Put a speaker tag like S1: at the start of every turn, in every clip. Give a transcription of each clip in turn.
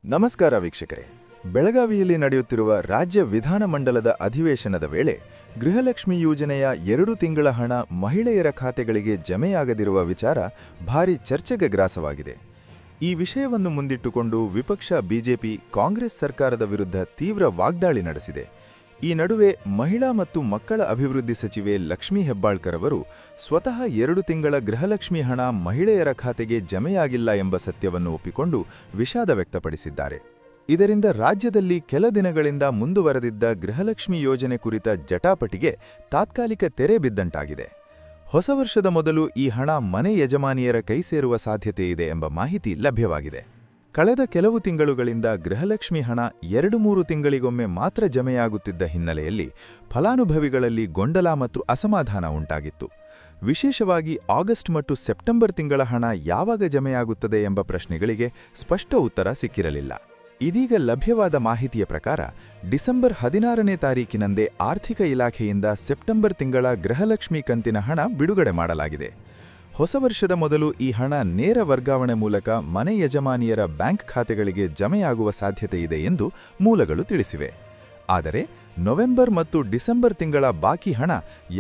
S1: ನಮಸ್ಕಾರ ವೀಕ್ಷಕರೇ. ಬೆಳಗಾವಿಯಲ್ಲಿ ನಡೆಯುತ್ತಿರುವ ರಾಜ್ಯ ವಿಧಾನಮಂಡಲದ ಅಧಿವೇಶನದ ವೇಳೆ ಗೃಹಲಕ್ಷ್ಮಿ ಯೋಜನೆಯ 2 ತಿಂಗಳ ಹಣ ಮಹಿಳೆಯರ ಖಾತೆಗಳಿಗೆ ಜಮೆಯಾಗದಿರುವ ವಿಚಾರ ಭಾರೀ ಚರ್ಚೆಗೆ ಗ್ರಾಸವಾಗಿದೆ. ಈ ವಿಷಯವನ್ನು ಮುಂದಿಟ್ಟುಕೊಂಡು ವಿಪಕ್ಷ ಬಿಜೆಪಿ ಕಾಂಗ್ರೆಸ್ ಸರ್ಕಾರದ ವಿರುದ್ಧ ತೀವ್ರ ವಾಗ್ದಾಳಿ ನಡೆಸಿದೆ. ಈ ನಡುವೆ ಮಹಿಳಾ ಮತ್ತು ಮಕ್ಕಳ ಅಭಿವೃದ್ಧಿ ಸಚಿವೆ ಲಕ್ಷ್ಮೀ ಹೆಬ್ಬಾಳ್ಕರ್ ಅವರು ಸ್ವತಃ 2 ತಿಂಗಳ ಗೃಹಲಕ್ಷ್ಮಿ ಹಣ ಮಹಿಳೆಯರ ಖಾತೆಗೆ ಜಮೆಯಾಗಿಲ್ಲ ಎಂಬ ಸತ್ಯವನ್ನು ಒಪ್ಪಿಕೊಂಡು ವಿಷಾದ ವ್ಯಕ್ತಪಡಿಸಿದ್ದಾರೆ. ಇದರಿಂದ ರಾಜ್ಯದಲ್ಲಿ ಕೆಲ ದಿನಗಳಿಂದ ಮುಂದುವರೆದಿದ್ದ ಗೃಹಲಕ್ಷ್ಮಿ ಯೋಜನೆ ಕುರಿತ ಜಟಾಪಟಿಗೆ ತಾತ್ಕಾಲಿಕ ತೆರೆ ಬಿದ್ದಂತಾಗಿದೆ. ಹೊಸ ವರ್ಷದ ಮೊದಲು ಈ ಹಣ ಮನೆ ಯಜಮಾನಿಯರ ಕೈ ಸೇರುವ ಸಾಧ್ಯತೆ ಇದೆ ಎಂಬ ಮಾಹಿತಿ ಲಭ್ಯವಾಗಿದೆ. ಕಳೆದ ಕೆಲವು ತಿಂಗಳುಗಳಿಂದ ಗೃಹಲಕ್ಷ್ಮಿ ಹಣ 2-3 ತಿಂಗಳಿಗೊಮ್ಮೆ ಮಾತ್ರ ಜಮೆಯಾಗುತ್ತಿದ್ದ ಹಿನ್ನೆಲೆಯಲ್ಲಿ ಫಲಾನುಭವಿಗಳಲ್ಲಿ ಗೊಂದಲ ಮತ್ತು ಅಸಮಾಧಾನ ಉಂಟಾಗಿತ್ತು. ವಿಶೇಷವಾಗಿ ಆಗಸ್ಟ್ ಮತ್ತು ಸೆಪ್ಟೆಂಬರ್ ತಿಂಗಳ ಹಣ ಯಾವಾಗ ಜಮೆಯಾಗುತ್ತದೆ ಎಂಬ ಪ್ರಶ್ನೆಗಳಿಗೆ ಸ್ಪಷ್ಟ ಉತ್ತರ ಸಿಕ್ಕಿರಲಿಲ್ಲ. ಇದೀಗ ಲಭ್ಯವಾದ ಮಾಹಿತಿಯ ಪ್ರಕಾರ ಡಿಸೆಂಬರ್ 16ನೇ ತಾರೀಕಿನಂದೇ ಆರ್ಥಿಕ ಇಲಾಖೆಯಿಂದ ಸೆಪ್ಟೆಂಬರ್ ತಿಂಗಳ ಗೃಹಲಕ್ಷ್ಮಿ ಕಂತಿನ ಹಣ ಬಿಡುಗಡೆ ಮಾಡಲಾಗಿದೆ. ಹೊಸ ವರ್ಷದ ಮೊದಲು ಈ ಹಣ ನೇರ ವರ್ಗಾವಣೆ ಮೂಲಕ ಮನೆ ಯಜಮಾನಿಯರ ಬ್ಯಾಂಕ್ ಖಾತೆಗಳಿಗೆ ಜಮೆಯಾಗುವ ಸಾಧ್ಯತೆ ಇದೆ ಎಂದು ಮೂಲಗಳು ತಿಳಿಸಿವೆ. ಆದರೆ ನವೆಂಬರ್ ಮತ್ತು ಡಿಸೆಂಬರ್ ತಿಂಗಳ ಬಾಕಿ ಹಣ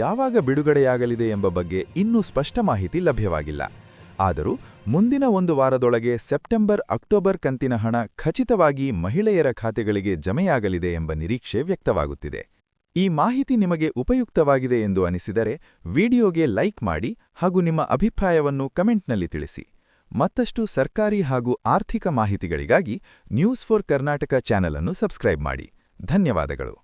S1: ಯಾವಾಗ ಬಿಡುಗಡೆಯಾಗಲಿದೆ ಎಂಬ ಬಗ್ಗೆ ಇನ್ನೂ ಸ್ಪಷ್ಟ ಮಾಹಿತಿ ಲಭ್ಯವಾಗಿಲ್ಲ. ಆದರೂ ಮುಂದಿನ 1 ವಾರದೊಳಗೆ ಸೆಪ್ಟೆಂಬರ್-ಅಕ್ಟೋಬರ್ ಕಂತಿನ ಹಣ ಖಚಿತವಾಗಿ ಮಹಿಳೆಯರ ಖಾತೆಗಳಿಗೆ ಜಮೆಯಾಗಲಿದೆ ಎಂಬ ನಿರೀಕ್ಷೆ ವ್ಯಕ್ತವಾಗುತ್ತಿದೆ. ಈ ಮಾಹಿತಿ ನಿಮಗೆ ಉಪಯುಕ್ತವಾಗಿದೆ ಎಂದು ಅನಿಸಿದರೆ ವಿಡಿಯೋಗೆ ಲೈಕ್ ಮಾಡಿ ಹಾಗೂ ನಿಮ್ಮ ಅಭಿಪ್ರಾಯವನ್ನು ಕಮೆಂಟ್ನಲ್ಲಿ ತಿಳಿಸಿ. ಮತ್ತಷ್ಟು ಸರ್ಕಾರಿ ಹಾಗೂ ಆರ್ಥಿಕ ಮಾಹಿತಿಗಳಿಗಾಗಿ ನ್ಯೂಸ್ ಫಾರ್ ಕರ್ನಾಟಕ ಚಾನೆಲ್ ಅನ್ನು ಸಬ್ಸ್ಕ್ರೈಬ್ ಮಾಡಿ. ಧನ್ಯವಾದಗಳು.